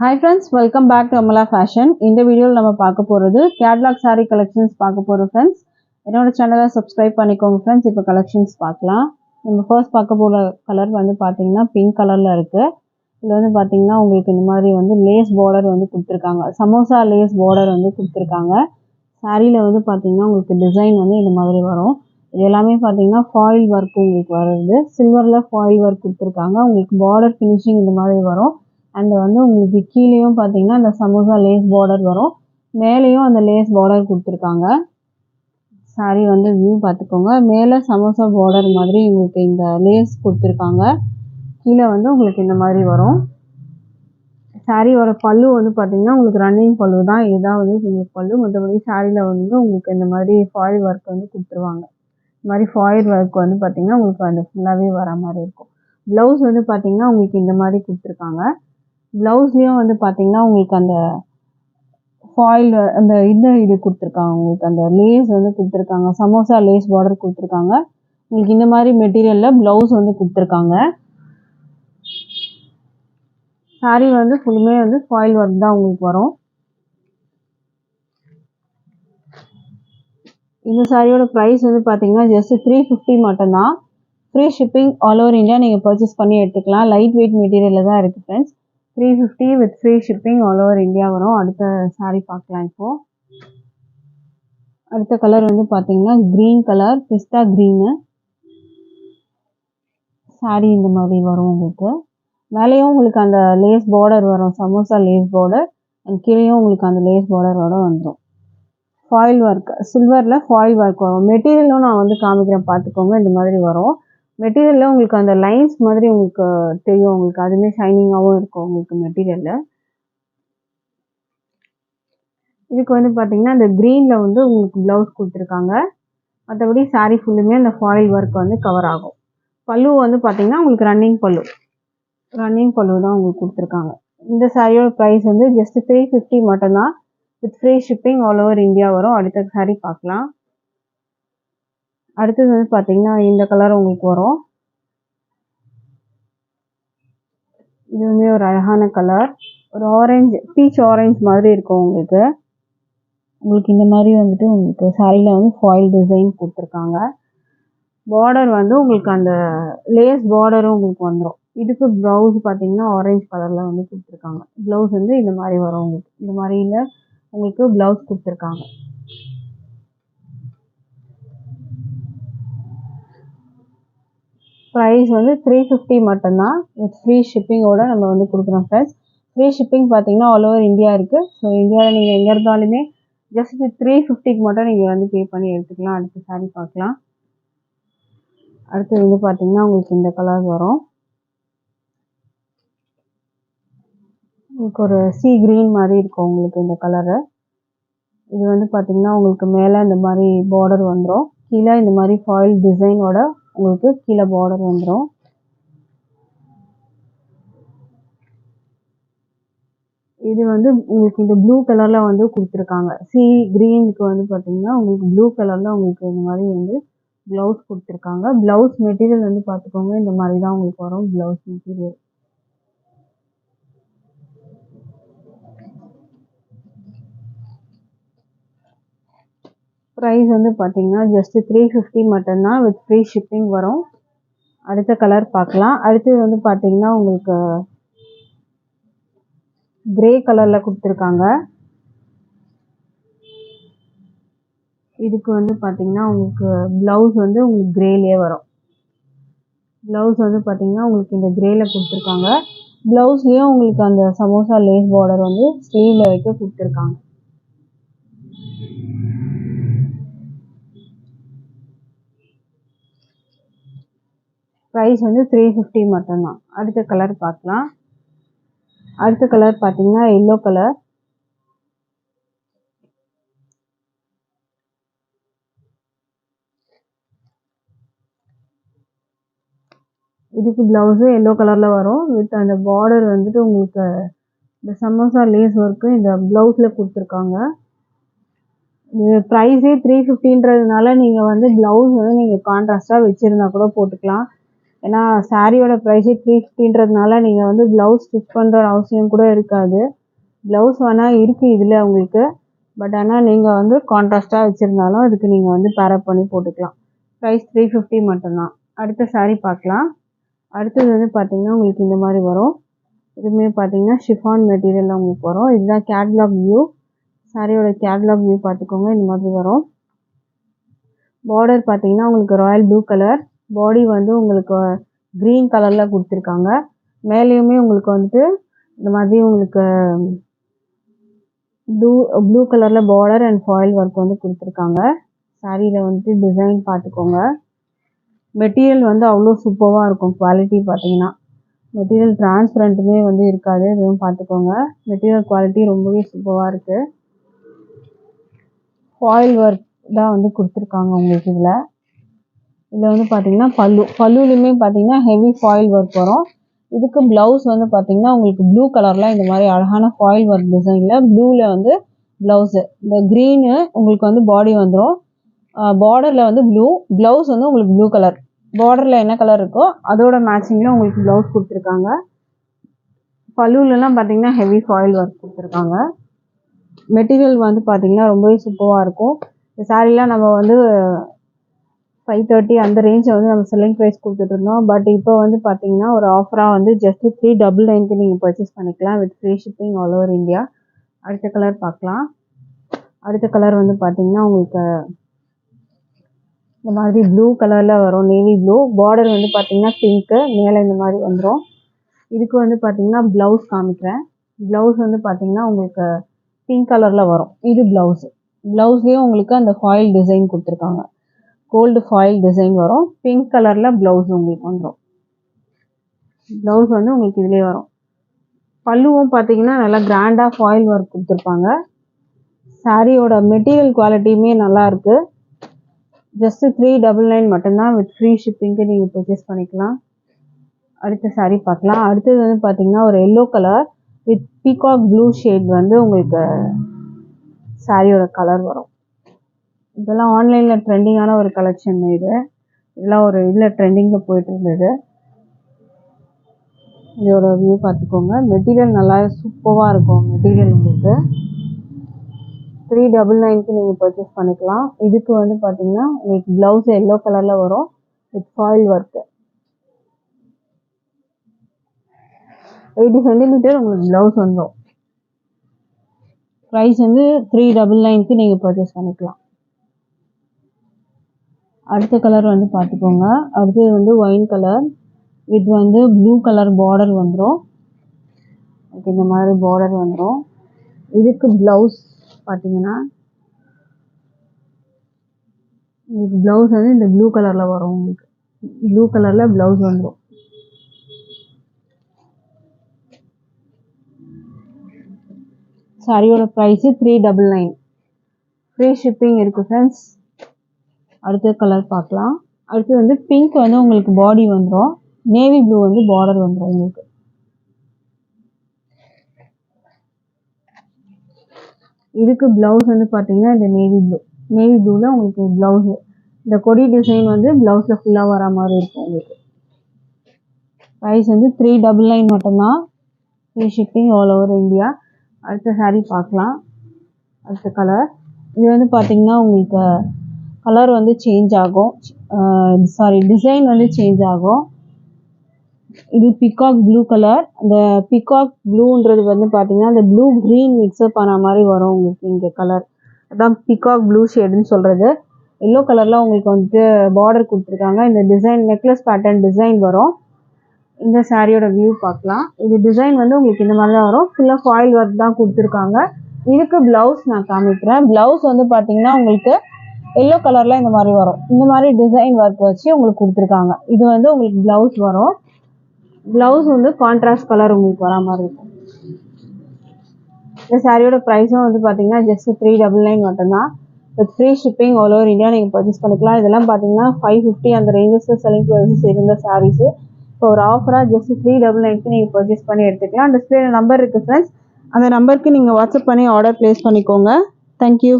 Hi friends, welcome back to Amala Fashion. இந்த வீடியோல நம்ம பார்க்க போறது catalog saree collections பார்க்க போறோம் friends. என்னோட சேனலை subscribe பண்ணிக்கோங்க friends. இப்போ collections பார்க்கலாம். நம்ம first பார்க்க போற கலர் வந்து பாத்தீங்கன்னா pink கலர்ல இருக்கு. இதுல வந்து பாத்தீங்கன்னா உங்களுக்கு இந்த மாதிரி வந்து lace border வந்து கொடுத்திருக்காங்க. சமோசா lace border வந்து கொடுத்திருக்காங்க. சாரியில வந்து பாத்தீங்கன்னா உங்களுக்கு டிசைன் வந்து இந்த மாதிரி வரும். இது எல்லாமே பாத்தீங்கன்னா foil work உங்களுக்கு வருது. சில்வர்ல foil work கொடுத்திருக்காங்க. உங்களுக்கு border finishing இந்த மாதிரி வரும். அண்ட் வந்து உங்களுக்கு கீழேயும் பார்த்தீங்கன்னா இந்த சமோசா லேஸ் பார்டர் வரும். மேலேயும் அந்த லேஸ் பார்டர் கொடுத்துருக்காங்க. சாரி வந்து வியூ பார்த்துக்கோங்க. மேலே சமோசா பார்டர் மாதிரி உங்களுக்கு இந்த லேஸ் கொடுத்துருக்காங்க. கீழே வந்து உங்களுக்கு இந்த மாதிரி வரும். சாரியோட பல்லு வந்து பார்த்தீங்கன்னா உங்களுக்கு ரன்னிங் பல்லு தான். இதுதான் வந்து உங்களுக்கு பல்லு. மற்றபடி சாரியில் வந்து உங்களுக்கு இந்த மாதிரி ஃபாயில் ஒர்க் வந்து கொடுத்துருவாங்க. இந்த மாதிரி ஃபாயில் ஒர்க் வந்து பார்த்தீங்கன்னா உங்களுக்கு அந்த ஃபுல்லாகவே வர மாதிரி இருக்கும். ப்ளவுஸ் வந்து பார்த்தீங்கன்னா உங்களுக்கு இந்த மாதிரி கொடுத்துருக்காங்க. ப்ளவுஸ்லேயும் வந்து பார்த்தீங்கன்னா உங்களுக்கு அந்த ஃபாயில் அந்த இது கொடுத்துருக்காங்க. உங்களுக்கு அந்த லேஸ் வந்து கொடுத்துருக்காங்க. சமோசா லேஸ் பார்டர் கொடுத்துருக்காங்க. உங்களுக்கு இந்த மாதிரி மெட்டீரியலில் ப்ளவுஸ் வந்து கொடுத்துருக்காங்க. சாரி வந்து ஃபுல்லுமே வந்து ஃபாயில் ஒர்க் தான் உங்களுக்கு வரும். இந்த சாரியோட ப்ரைஸ் வந்து பார்த்தீங்கன்னா ஜஸ்ட் 350 மட்டும்தான். Free shipping all over India நீங்கள் பர்ச்சேஸ் பண்ணி எடுத்துக்கலாம். லைட் வெயிட் மெட்டீரியலில் தான் இருக்குது friends. 350 with free shipping all over India வரும். அடுத்த சாரீ பார்க்கலாம். இப்போது அடுத்த கலர் வந்து பார்த்தீங்கன்னா க்ரீன் கலர், பிஸ்தா க்ரீனு. சாரீ இந்த மாதிரி வரும். உங்களுக்கு மேலேயும் உங்களுக்கு அந்த லேஸ் பார்டர் வரும். சமோசா லேஸ் பார்டர் அண்ட் கீழேயும் உங்களுக்கு அந்த லேஸ் பார்டரோட வந்துடும். ஃபாயில் ஒர்க் சில்வரில் ஃபாயில் ஒர்க் வரும். மெட்டீரியலும் நான் வந்து காமிக்கிறேன் பார்த்துக்கோங்க. இந்த மாதிரி வரும். மெட்டீரியலில் உங்களுக்கு அந்த லைன்ஸ் மாதிரி உங்களுக்கு தெரியும். உங்களுக்கு அதுவுமே ஷைனிங்காகவும் இருக்கும் உங்களுக்கு மெட்டீரியலில். இதுக்கு வந்து பார்த்தீங்கன்னா இந்த க்ரீனில் வந்து உங்களுக்கு ப்ளவுஸ் கொடுத்துருக்காங்க. மற்றபடி சாரீ ஃபுல்லுமே அந்த ஃபாயில் ஒர்க் வந்து கவர் ஆகும். பல்லு வந்து பார்த்தீங்கன்னா உங்களுக்கு ரன்னிங் பல்லு தான் உங்களுக்கு கொடுத்துருக்காங்க. இந்த சாரியோட ப்ரைஸ் வந்து ஜஸ்ட் 350 மட்டும்தான். With free shipping all over India வரும். அடுத்த சாரீ பார்க்கலாம். அடுத்தது வந்து பார்த்தீங்கன்னா இந்த கலர் உங்களுக்கு வரும். இதுவுமே ஒரு அழகான கலர். ஒரு ஆரஞ்சு, பீச் ஆரஞ்சு மாதிரி இருக்கும் உங்களுக்கு. இந்த மாதிரி வந்துட்டு உங்களுக்கு சாரியில் வந்து ஃபாயில் டிசைன் கொடுத்துருக்காங்க. பார்டர் வந்து உங்களுக்கு அந்த லேஸ் பார்டரும் உங்களுக்கு வந்துடும். இதுக்கு ப்ளவுஸ் பார்த்தீங்கன்னா ஆரஞ்சு கலரில் வந்து கொடுத்துருக்காங்க. ப்ளவுஸ் வந்து இந்த மாதிரி வரும். உங்களுக்கு இந்த மாதிரியில் உங்களுக்கு ப்ளவுஸ் கொடுத்துருக்காங்க. ப்ரைஸ் வந்து 350 மட்டும்தான். வித் ஃப்ரீ ஷிப்பிங்கோட நம்ம வந்து கொடுக்குறோம் ஃப்ரெண்ட்ஸ். ஃப்ரீ ஷிப்பிங் பார்த்தீங்கன்னா ஆல் ஓவர் இந்தியா இருக்குது. ஸோ இந்தியாவில் நீங்கள் எங்கே இருந்தாலுமே ஜஸ்ட் 350க்கு மட்டும் நீங்கள் வந்து பே பண்ணி எடுத்துக்கலாம். அடுத்த சாரீ பார்க்கலாம். அடுத்தது வந்து பார்த்தீங்கன்னா உங்களுக்கு இந்த கலர் வரும். உங்களுக்கு ஒரு சீ க்ரீன் மாதிரி இருக்கும் உங்களுக்கு இந்த கலரு. இது வந்து பார்த்தீங்கன்னா உங்களுக்கு மேலே இந்த மாதிரி பார்டர் வந்துடும். கீழே இந்த மாதிரி ஃபாயில் டிசைனோட உங்களுக்கு கீழே பார்டர் வந்துடும். இது வந்து உங்களுக்கு இந்த ப்ளூ கலரில் வந்து கொடுத்துருக்காங்க. சீ க்ரீனுக்கு வந்து பார்த்தீங்கன்னா உங்களுக்கு ப்ளூ கலரில் உங்களுக்கு இந்த மாதிரி வந்து ப்ளவுஸ் கொடுத்துருக்காங்க. ப்ளவுஸ் மெட்டீரியல் வந்து பார்த்துக்கோங்க. இந்த மாதிரி தான் உங்களுக்கு வரும் ப்ளவுஸ் மெட்டீரியல். ப்ரைஸ் வந்து பார்த்தீங்கன்னா ஜஸ்ட் 350 மட்டும்தான். வித் ஃப்ரீ ஷிப்பிங் வரும். அடுத்த கலர் பார்க்கலாம். அடுத்தது வந்து பார்த்தீங்கன்னா உங்களுக்கு கிரே கலரில் கொடுத்துருக்காங்க. இதுக்கு வந்து பார்த்தீங்கன்னா உங்களுக்கு ப்ளவுஸ் வந்து உங்களுக்கு கிரேலேயே வரும். ப்ளவுஸ் வந்து பார்த்தீங்கன்னா உங்களுக்கு இந்த கிரேயில் கொடுத்துருக்காங்க. ப்ளவுஸ்லேயும் உங்களுக்கு அந்த சமோசா லேஸ் பார்டர் வந்து ஸ்லீவில் வைக்க கொடுத்துருக்காங்க. ப்ரைஸ் வந்து 350 மட்டும்தான். அடுத்த கலர் பார்க்கலாம். அடுத்த கலர் பார்த்தீங்கன்னா எல்லோ கலர். இதுக்கு ப்ளவுஸு எல்லோ கலரில் வரும். வித் அந்த பார்டர் வந்துட்டு உங்களுக்கு இந்த சமோசா லேஸ் ஒர்க்கு இந்த ப்ளவுஸில் கொடுத்துருக்காங்க. இது ப்ரைஸே 350ன்றதுனால நீங்கள் வந்து ப்ளவுஸ் வந்து நீங்கள் கான்ட்ராஸ்டாக வச்சுருந்தா கூட போட்டுக்கலாம். ஏன்னா சாரியோட ப்ரைஸே 350ன்றதுனால நீங்கள் வந்து ப்ளவுஸ் ஸ்டிச் பண்ணுற அவசியம் கூட இருக்காது. ப்ளவுஸ் வேணால் இருக்குது இதில் உங்களுக்கு. பட் ஆனால் நீங்கள் வந்து கான்ட்ராஸ்ட்டாக வச்சுருந்தாலும் அதுக்கு நீங்கள் வந்து பேரப் பண்ணி போட்டுக்கலாம். ப்ரைஸ் 350 மட்டும்தான். அடுத்த சாரீ பார்க்கலாம். அடுத்தது வந்து பார்த்திங்கன்னா உங்களுக்கு இந்த மாதிரி வரும். இதுவுமே பார்த்தீங்கன்னா ஷிஃபான் மெட்டீரியலில் உங்களுக்கு வரும். இதுதான் கேட்லாக் வியூ. சாரியோட கேட்லாக் வியூ பார்த்துக்கோங்க. இந்த மாதிரி வரும். பார்டர் பார்த்தீங்கன்னா உங்களுக்கு ராயல் ப்ளூ கலர். பாடி வந்து உங்களுக்கு க்ரீன் கலரில் கொடுத்துருக்காங்க. மேலேயுமே உங்களுக்கு வந்துட்டு இந்த மாதிரி உங்களுக்கு ப்ளூ கலரில் பார்டர் அண்ட் ஃபாயில் ஒர்க் வந்து கொடுத்துருக்காங்க. சாரியில் வந்துட்டு டிசைன் பார்த்துக்கோங்க. மெட்டீரியல் வந்து அவ்வளோ சூப்பராக இருக்கும். குவாலிட்டி பார்த்தீங்கன்னா மெட்டீரியல் டிரான்ஸ்பரண்ட்டுமே வந்து இருக்காது. இதுவும் பார்த்துக்கோங்க. மெட்டீரியல் குவாலிட்டி ரொம்பவே சூப்பராக இருக்குது. ஃபாயில் ஒர்க் தான் வந்து கொடுத்துருக்காங்க உங்களுக்கு. இதில் வந்து பார்த்தீங்கன்னா பல்லுலையுமே பார்த்தீங்கன்னா ஹெவி ஃபாயில் ஒர்க் வரும். இதுக்கு ப்ளவுஸ் வந்து பார்த்தீங்கன்னா உங்களுக்கு ப்ளூ கலரில் இந்த மாதிரி அழகான ஃபாயில் ஒர்க் டிசைனில் ப்ளூவில் வந்து ப்ளவுஸு. இந்த க்ரீனு உங்களுக்கு வந்து பாடி வந்துடும். பார்டரில் வந்து ப்ளூ, ப்ளவுஸ் வந்து உங்களுக்கு ப்ளூ கலர். பார்டரில் என்ன கலர் இருக்கோ அதோட மேட்சிங்கில் உங்களுக்கு ப்ளவுஸ் கொடுத்துருக்காங்க. பல்லுலலாம் பார்த்தீங்கன்னா ஹெவி ஃபாயில் ஒர்க் கொடுத்துருக்காங்க. மெட்டீரியல் வந்து பார்த்தீங்கன்னா ரொம்பவே சூப்பராக இருக்கும். இந்த சாரீலாம் நம்ம வந்து 530 அந்த ரேஞ்சை வந்து நம்ம செல்லிங் ப்ரைஸ் கொடுத்துட்ருந்தோம். பட் இப்போ வந்து பார்த்தீங்கன்னா ஒரு ஆஃபராக வந்து ஜஸ்ட் 399க்கு நீங்கள் பர்ச்சேஸ் பண்ணிக்கலாம் with free shipping all over India. அடுத்த கலர் பார்க்கலாம். அடுத்த கலர் வந்து பார்த்தீங்கன்னா உங்களுக்கு இந்த மாதிரி ப்ளூ கலரில் வரும். Navy blue. பார்டர் வந்து பார்த்தீங்கன்னா பிங்க்கு. மேலே இந்த மாதிரி வந்துடும். இதுக்கு வந்து பார்த்தீங்கன்னா ப்ளவுஸ் காமிக்கிறேன். ப்ளவுஸ் வந்து பார்த்தீங்கன்னா உங்களுக்கு பிங்க் கலரில் வரும். இது ப்ளவுஸு. ப்ளவுஸ்லேயும் உங்களுக்கு அந்த ஃபாயில் டிசைன் கொடுத்துருக்காங்க. கோல்டு ஃபாயில் டிசைன் வரும். பிங்க் கலரில் ப்ளவுஸ் உங்களுக்கு வந்துடும். ப்ளவுஸ் வந்து உங்களுக்கு இதிலே வரும். பல்லுவும் பார்த்தீங்கன்னா நல்லா கிராண்டாக ஃபாயில் ஒர்க் கொடுத்துருப்பாங்க. சாரியோட மெட்டீரியல் குவாலிட்டியுமே நல்லாயிருக்கு. ஜஸ்ட்டு 399 மட்டும்தான் வித் ஃப்ரீ ஷிப்பிங்க்கு நீங்கள் பர்ச்சேஸ் பண்ணிக்கலாம். அடுத்த சாரீ பார்க்கலாம். அடுத்தது வந்து பார்த்தீங்கன்னா ஒரு yellow colour with peacock blue shade வந்து உங்களுக்கு சாரியோட கலர் வரும். இதெல்லாம் ஆன்லைனில் ட்ரெண்டிங்கான ஒரு கலெக்ஷன். இதெல்லாம் ஒரு இதில் ட்ரெண்டிங்கில் போயிட்டு இருந்தது. இதோட வியூ பார்த்துக்கோங்க. மெட்டீரியல் நல்லா சூப்பராக இருக்கும். மெட்டீரியல் உங்களுக்கு 399க்கு நீங்கள் பர்ச்சேஸ் பண்ணிக்கலாம். இதுக்கு வந்து பார்த்தீங்கன்னா உங்களுக்கு ப்ளவுஸ் எல்லோ கலரில் வரும் வித் ஃபாயில் ஒர்க்கு. 80 சென்டிமீட்டர் உங்களுக்கு ப்ளவுஸ் வந்துடும். ப்ரைஸ் வந்து 399க்கு நீங்கள் பர்ச்சேஸ் பண்ணிக்கலாம். அடுத்த கலர் வந்து பார்த்துக்கோங்க. அடுத்தது வந்து ஒயின் கலர் வித் வந்து ப்ளூ கலர் பார்டர் வந்துடும். இந்த மாதிரி பார்டர் வந்துடும். இதுக்கு ப்ளவுஸ் பார்த்தீங்கன்னா உங்களுக்கு ப்ளவுஸ் வந்து இந்த ப்ளூ கலரில் வரும். உங்களுக்கு ப்ளூ கலரில் ப்ளவுஸ் வந்துடும். சாரியோட ப்ரைஸு 399. ஃப்ரீ ஷிப்பிங் இருக்குது ஃப்ரெண்ட்ஸ். அடுத்த கலர் பார்க்கலாம். அடுத்து வந்து பிங்க் வந்து உங்களுக்கு பாடி வந்துடும். நேவி ப்ளூ வந்து பார்டர் வந்துடும் உங்களுக்கு. இதுக்கு ப்ளவுஸ் வந்து பார்த்தீங்கன்னா இந்த நேவி ப்ளூவில் உங்களுக்கு ப்ளவுஸு இந்த கொடி டிசைன் வந்து ப்ளவுஸில் ஃபுல்லாக வர மாதிரி இருக்கும் உங்களுக்கு. ப்ரைஸ் வந்து 399 மட்டும்தான். Free shipping all over India. அடுத்த சாரீ பார்க்கலாம். அடுத்த கலர் இது வந்து பார்த்தீங்கன்னா உங்களுக்கு கலர் வந்து சேஞ்ச் ஆகும். டிசைன் வந்து சேஞ்ச் ஆகும். இது பிகாக் ப்ளூ கலர். அந்த பிகாக் ப்ளூன்றது வந்து பார்த்தீங்கன்னா அந்த ப்ளூ க்ரீன் மிக்ஸ்அப் ஆன மாதிரி வரும் உங்களுக்கு. இங்கே கலர் அதான் பிகாக் ப்ளூ ஷேடுன்னு சொல்கிறது. எல்லோ கலரில் உங்களுக்கு வந்துட்டு பார்டர் கொடுத்துருக்காங்க. இந்த டிசைன் நெக்லஸ் பேட்டர்ன் டிசைன் வரும். இந்த சாரியோட வியூ பார்க்கலாம். இது டிசைன் வந்து உங்களுக்கு இந்த மாதிரி தான் வரும். ஃபுல்லாக ஃபாயில் ஒர்க் தான் கொடுத்துருக்காங்க. இதுக்கு ப்ளவுஸ் நான் காமிக்கிறேன். ப்ளவுஸ் வந்து பார்த்தீங்கன்னா உங்களுக்கு எல்லோ கலரில் இந்த மாதிரி வரும். இந்த மாதிரி டிசைன் ஒர்க் வச்சு உங்களுக்கு கொடுத்துருக்காங்க. இது வந்து உங்களுக்கு ப்ளவுஸ் வரும். ப்ளவுஸ் வந்து கான்ட்ராஸ்ட் கலர் உங்களுக்கு வரா மாதிரி இருக்கும். இந்த சாரியோட ப்ரைஸும் வந்து பார்த்தீங்கன்னா ஜஸ்ட் 399 மட்டும்தான். With free shipping all over India நீங்கள் பர்ச்சேஸ் பண்ணிக்கலாம். இதெல்லாம் பார்த்தீங்கன்னா 550 அந்த ரேஞ்சஸில் செல்லிங் ப்ரைஸஸ் இருந்த சாரீஸு. இப்போ ஒரு ஆஃபராக ஜஸ்ட் 399க்கு நீங்கள் பர்ச்சேஸ் பண்ணி எடுத்துக்கலாம். டிஸ்பிளேல நம்பர் இருக்குது ஃப்ரெண்ட்ஸ். அந்த நம்பருக்கு நீங்கள் வாட்ஸ்அப் பண்ணி ஆர்டர் ப்ளேஸ் பண்ணிக்கோங்க. தேங்க்யூ.